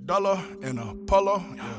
Dollar in a polo, yeah.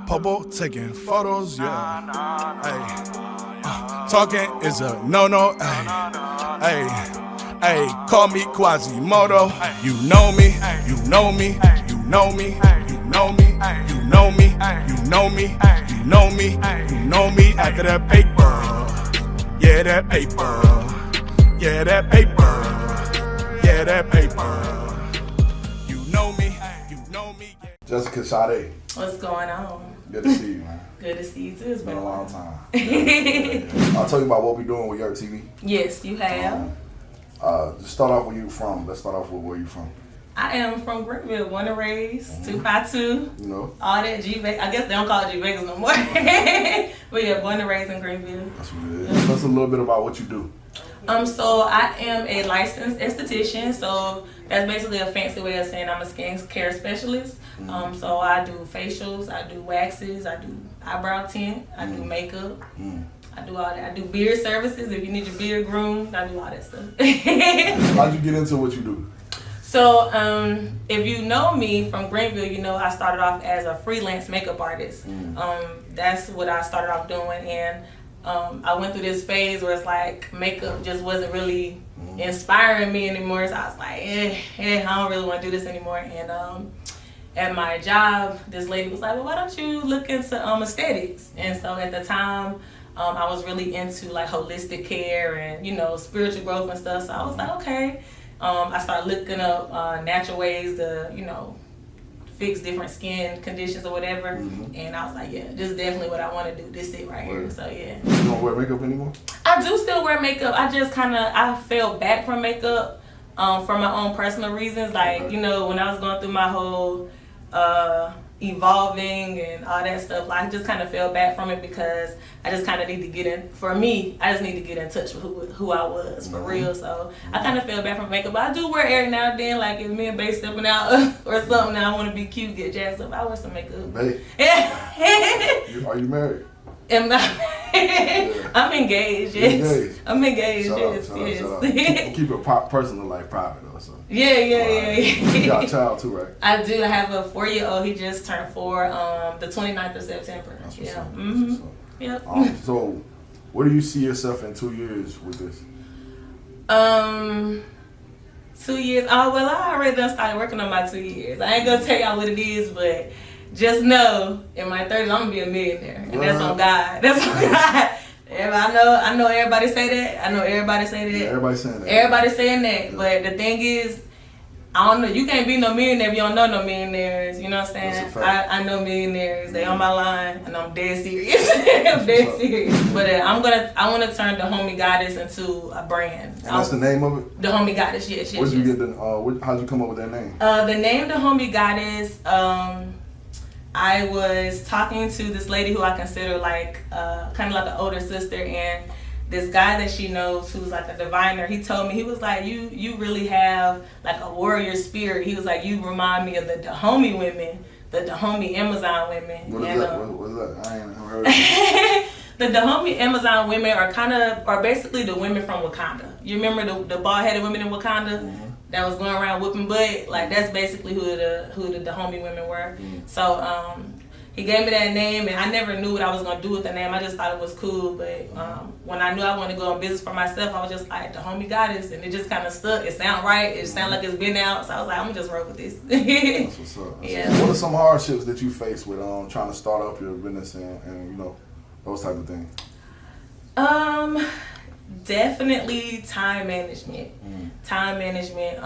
Popo taking photos, yeah. Hey, talking is a no-no, hey. Hey, call me Quasimodo. You know me, you know me, you know me, you know me, you know me, you know me, you know me, you know me. After that paper, yeah, that paper, yeah, that paper, yeah, that paper. You know me, you know me. Jessica Sadé. What's going on? Good to see you, man. Good to see you too. It's been a long time. I'll tell you about what we're doing with YurpTV. Yes, you have. Just start off where you from. Let's start off with where you from. I am from Greenville, born and raised, 252. You know? All that G-Vegas. I guess they don't call it G-Vegas no more. But yeah, born and raised in Greenville. That's what it is. Tell us a little bit about what you do. So I am a licensed esthetician. So that's basically a fancy way of saying I'm a skin care specialist. So I do facials, I do waxes, I do eyebrow tint, I do makeup. I do all that. I do beard services. If you need your beard groomed, I do all that stuff. How'd you get into what you do? So, if you know me from Greenville, you know I started off as a freelance makeup artist. That's what I started off doing, and I went through this phase where it's like makeup just wasn't really inspiring me anymore. So I was like, I don't really want to do this anymore. And at my job, this lady was like, well, why don't you look into aesthetics? And so at the time, I was really into like holistic care and, you know, spiritual growth and stuff. So I was like, okay. I started looking up natural ways to, you know, fix different skin conditions or whatever. And I was like, yeah, this is definitely what I want to do. This is it right here. So yeah. You don't wear makeup anymore? I do still wear makeup. I just I fell back from makeup for my own personal reasons. Like, you know, when I was going through my whole evolving and all that stuff, like, I just kind of fell back from it because I just kind of need to get in, for me, I just need to get in touch with who I was for real. So I kind of fell back from makeup, but I do wear every now and then, like if me and Bae stepping out or something, I want to be cute, get jazzed up, I wear some makeup. Bae? Are you married? I'm engaged, yes. Engaged. I'm engaged, Shut yes, up, yes. Shut up. Keep your personal life private though, so. Yeah. You got a child too, right? I do. I have a 4-year-old. He just turned 4 the 29th of September. That's what's yeah. up. Yep. So, where do you see yourself in 2 years with this? 2 years. Oh, well, I already done started working on my 2 years. I ain't gonna tell y'all what it is, but just know in my 30s I'm gonna be a millionaire, and that's on God. That's on God. I know everybody say that. I know everybody say that. Yeah, everybody's saying that. Everybody's saying that. Yeah. But the thing is, I don't know. You can't be no millionaire if you don't know no millionaires. You know what I'm saying? I know millionaires. They on my line, and I'm dead serious. I'm dead serious. But I want to turn the Homie Goddess into a brand. And that's the name of it? The Homie Goddess. Yes. Where'd you get how'd you come up with that name? The name, the Homie Goddess. I was talking to this lady who I consider like kind of like an older sister, and this guy that she knows who's like a diviner, he told me, he was like, you really have like a warrior spirit. He was like, you remind me of the Dahomey women, the Dahomey Amazon women. What is that? What is that? I ain't heard of it. The Dahomey Amazon women are basically the women from Wakanda. You remember the bald-headed women in Wakanda? That was going around whooping butt? Like, that's basically who the Dahomey women were. So he gave me that name, and I never knew what I was gonna do with the name. I just thought it was cool. But when I knew I wanted to go in business for myself, I was just like, the Homie Goddess, and it just kind of stuck. It sound right. It sound like it's been out. So I was like, I'm gonna just roll with this. That's what's up. What are some hardships that you face with trying to start up your business and you know, those type of things? Definitely time management. Time management.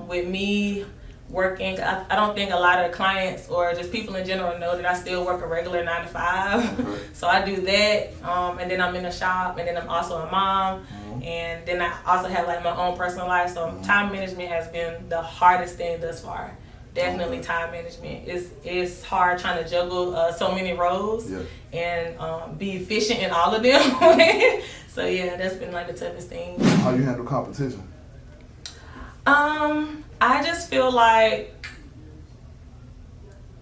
With me working, I don't think a lot of clients or just people in general know that I still work a regular 9 to 5. So I do that, and then I'm in the shop, and then I'm also a mom, and then I also have like my own personal life. So time management has been the hardest thing thus far. Definitely time management. It's hard trying to juggle so many roles and be efficient in all of them. So yeah, that's been like the toughest thing. How you handle competition? I just feel like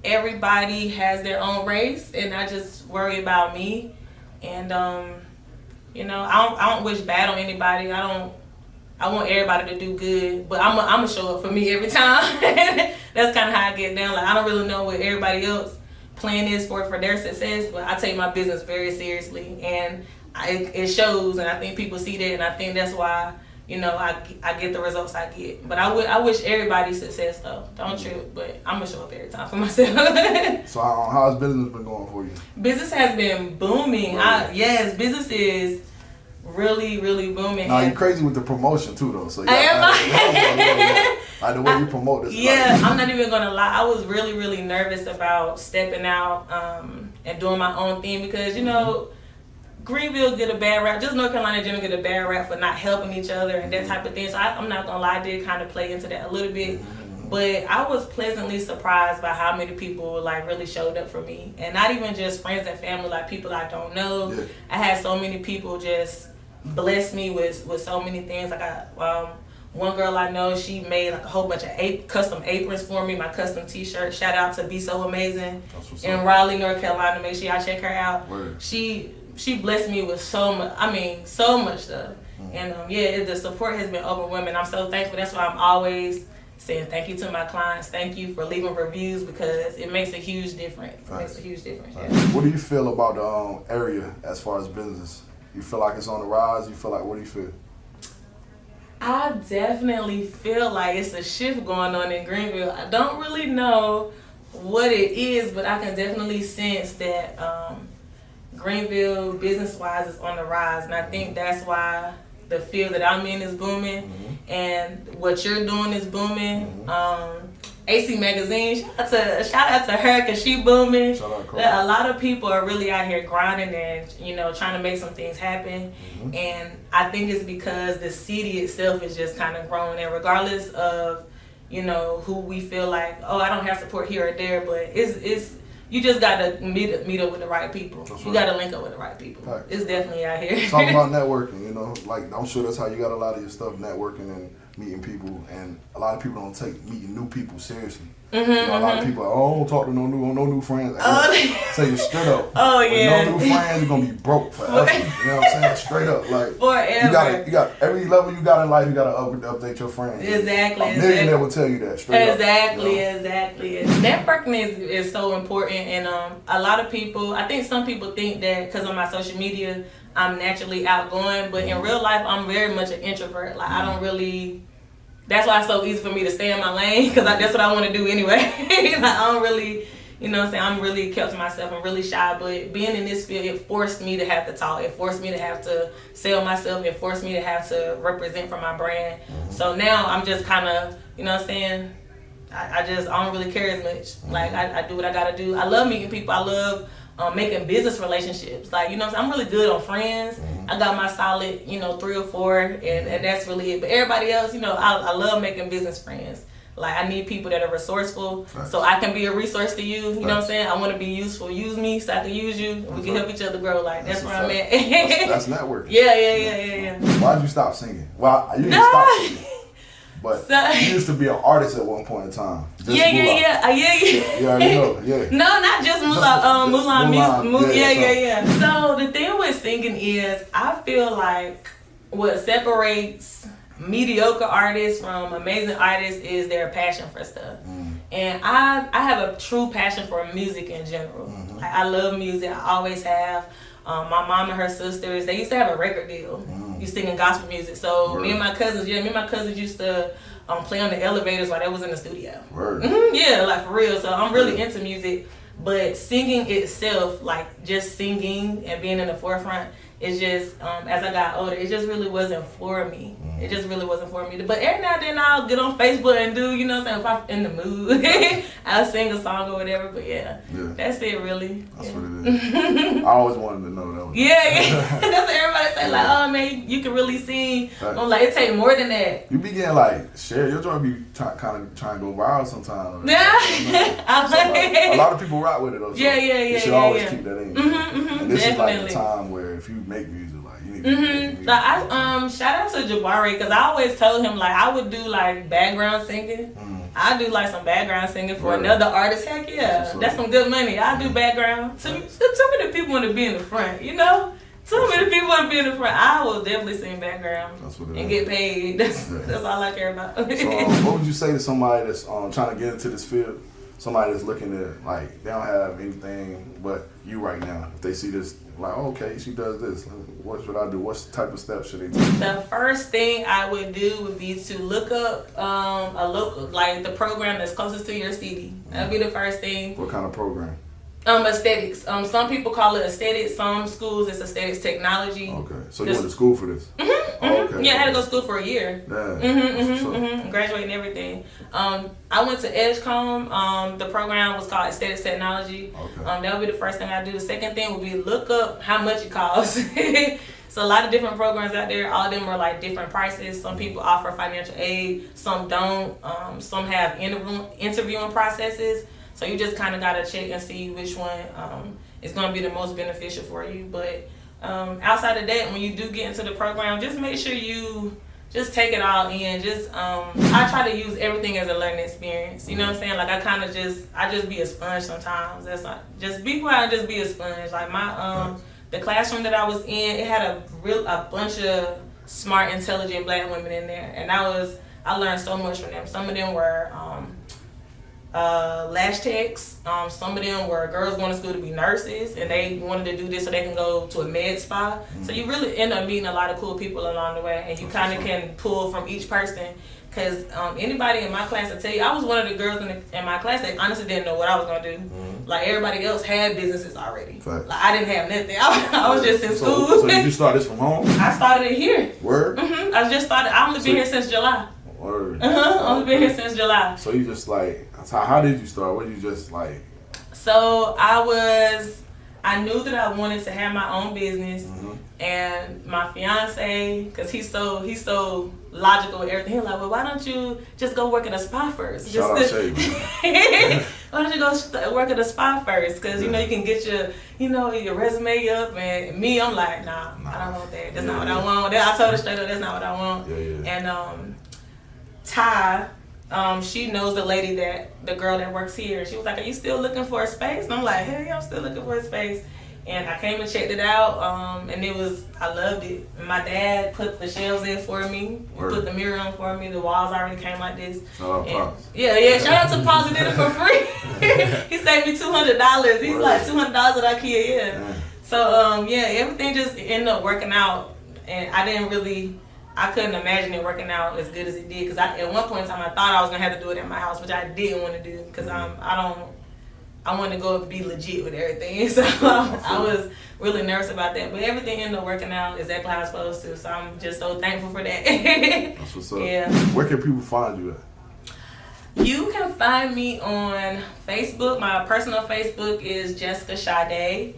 everybody has their own race, and I just worry about me. And you know, I don't wish bad on anybody. I want everybody to do good, but I'm gonna show up for me every time. that's kind of how I get down. Like I don't really know what everybody else plan is for their success, but I take my business very seriously, and it shows, and I think people see that, and I think that's why, you know, I get the results I get. But I wish everybody success though. Don't trip, but I'm gonna show up every time for myself. So how's business been going for you? Business has been booming. Right. Yes, business is really, really booming. Now you're crazy with the promotion too, though. So like the way you promote this. Yeah, I'm not even gonna lie. I was really, really nervous about stepping out and doing my own thing because you know, Greenville get a bad rap. Just North Carolina generally get a bad rap for not helping each other and that type of thing. So I'm not gonna lie, I did kind of play into that a little bit. But I was pleasantly surprised by how many people like really showed up for me, and not even just friends and family, like people I don't know. Yeah. I had so many people just bless me with so many things. I got one girl I know, she made like a whole bunch of custom aprons for me, my custom t-shirt. Shout out to Be So Amazing in Raleigh, North Carolina. Make sure y'all check her out. Word. She blessed me with so much stuff. And the support has been overwhelming. I'm so thankful. That's why I'm always saying thank you to my clients. Thank you for leaving reviews because it makes a huge difference. Right. It makes a huge difference. Right. Yeah. What do you feel about the area as far as business? You feel like it's on the rise? You feel like, what do you feel? I definitely feel like it's a shift going on in Greenville. I don't really know what it is, but I can definitely sense that Greenville, business-wise, is on the rise. And I think that's why the field that I'm in is booming, and what you're doing is booming. AC Magazine, shout out to her because she booming. Shout out, a lot of people are really out here grinding and trying to make some things happen. And I think it's because the city itself is just kind of growing. And regardless of who we feel like, oh, I don't have support here or there, but it's you just gotta meet up with the right people. That's you gotta link up with the right people. Right. It's definitely out here. It's all about networking, like I'm sure that's how you got a lot of your stuff, networking and meeting people. And a lot of people don't take meeting new people seriously. A lot of people are, oh, I don't talk to no new friends. Say you straight up. Oh yeah. With no new friends, you're gonna be broke forever. You know what I'm saying? Straight up, like forever. You got every level you got in life. You gotta update your friends. Exactly. A millionaire will tell you that straight exactly, up. Exactly. Networking is so important, and a lot of people. I think some people think that because on my social media, I'm naturally outgoing, but in real life, I'm very much an introvert. Like I don't really. That's why it's so easy for me to stay in my lane because that's what I want to do anyway. Like, I don't really, I'm really kept to myself. I'm really shy, but being in this field, it forced me to have to talk. It forced me to have to sell myself. It forced me to have to represent for my brand. So now I'm just kind of, I don't really care as much. Like I do what I got to do. I love meeting people. I love making business relationships. Like, I'm really good on friends. I got my solid, 3 or 4, and that's really it. But everybody else, I love making business friends. Like, I need people that are resourceful, so I can be a resource to you. You know what I'm saying? I want to be useful. Use me so I can use you. We can help each other grow. Like, that's where I'm at. That's networking. Yeah. Why'd you stop singing? Well, you didn't stop singing. But you used to be an artist at one point in time. Yeah. No, not just Mulan. Yeah. So the thing with singing is, I feel like what separates mediocre artists from amazing artists is their passion for stuff. And I have a true passion for music in general. Like, I love music. I always have. My mom and her sisters, they used to have a record deal. Used singing gospel music. So me and my cousins used to play on the elevators while they was in the studio. Yeah, like for real. So I'm really into music. But singing itself, like just singing and being in the forefront, it's just, as I got older, it just really wasn't for me. It just really wasn't for me. But every now and then I'll get on Facebook and do, if I'm in the mood, I'll sing a song or whatever. But yeah. That's it really. That's what it is. I always wanted to know that. Yeah. That's what everybody say, like, oh man, you can really sing. Right. I'm like, it take more than that. You be getting like, share, you're trying to be kind of trying to go viral sometimes. Yeah. A lot of people rock with it though. So you should always keep that in. And this is like a time where if you make music, like you need to make music. So I shout out to Jabari because I always told him like I would do like background singing. I do like some background singing for another artist. Heck yeah, that's some good money. I do background. Too many people want to be in the front, Too many people want to be in the front. I will definitely sing background and get paid. That's all I care about. So, what would you say to somebody that's trying to get into this field? Somebody that's looking at, like, they don't have anything but you right now. If they see this, like, oh, okay, she does this. What should I do? What type of steps should they take? The first thing I would do would be to look up a local, like the program that's closest to your city. That'd be the first thing. What kind of program? Aesthetics. Some people call it aesthetics. Some schools it's aesthetics technology. Okay, so you went to school for this? Oh, okay. Yeah, I had to go to school for a year. Yeah. Graduate and everything. I went to Edgecombe. The program was called Aesthetics Technology. Okay. That would be the first thing I do. The second thing would be look up how much it costs. So a lot of different programs out there. All of them are like different prices. Some people offer financial aid. Some don't. Some have interviewing processes. So you just kind of got to check and see which one is going to be the most beneficial for you. But outside of that, when you do get into the program, just make sure you just take it all in. Just I try to use everything as a learning experience. You know what I'm saying? Like I just be a sponge sometimes. That's not just be quiet and just be a sponge. Like my the classroom that I was in, it had a bunch of smart, intelligent Black women in there, and I learned so much from them. Some of them were lash techs. Some of them were girls going to school to be nurses, and they wanted to do this so they can go to a med spa. So you really end up meeting a lot of cool people along the way, and you kind of can pull from each person. Because anybody in my class will tell you, I was one of the girls in my class that honestly didn't know what I was going to do. Like everybody else had businesses already. Like I didn't have nothing. I was just in school. So did you start this from home? I started it here. Word? I just started. I've only been here since July. Word. Only been here since July. So you just like, how did you start? What you just like? So I knew that I wanted to have my own business, and my fiance, because he's so logical with everything. He's like, well, why don't you just go work at a spa first? Shout out Sade. Why don't you go work at a spa first? Because you know you can get your resume up. And me, I'm like, nah, I don't want that. That's not what I want. I told her straight up, that's not what I want. And Ty, she knows the girl that works here. She was like, are you still looking for a space? And I'm like, hell yeah, I'm still looking for a space. And I came and checked it out, and I loved it. And my dad put the shelves in for me, put the mirror on for me. The walls already came like this. Shout out Pops. Yeah, shout out to Pops, he did it for free. He saved me $200. He's like $200 at IKEA, yeah. So everything just ended up working out, and I couldn't imagine it working out as good as it did. Because at one point in time, I thought I was gonna have to do it at my house, which I didn't want to do. Because I wanted to go be legit with everything. So I was really nervous about that. But everything ended up working out exactly how it's supposed to. So I'm just so thankful for that. That's what's up. Yeah. Where can people find you at? You can find me on Facebook. My personal Facebook is Jessica Sadé.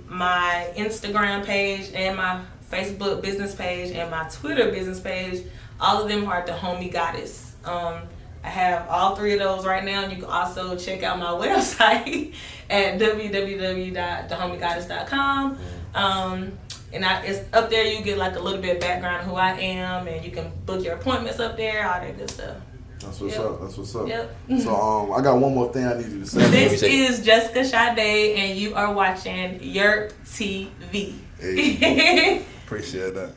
My Instagram page and my Facebook business page and my Twitter business page, all of them are The Homie Goddess. I have all three of those right now, and you can also check out my website at www.thehomiegoddess.com. And it's up there. You get like a little bit of background on who I am, and you can book your appointments up there, all that good stuff. That's what's up. That's what's up. Yep. So I got one more thing I need you to say. This is Jessica Sadé, and you are watching YurpTV. Hey, appreciate that.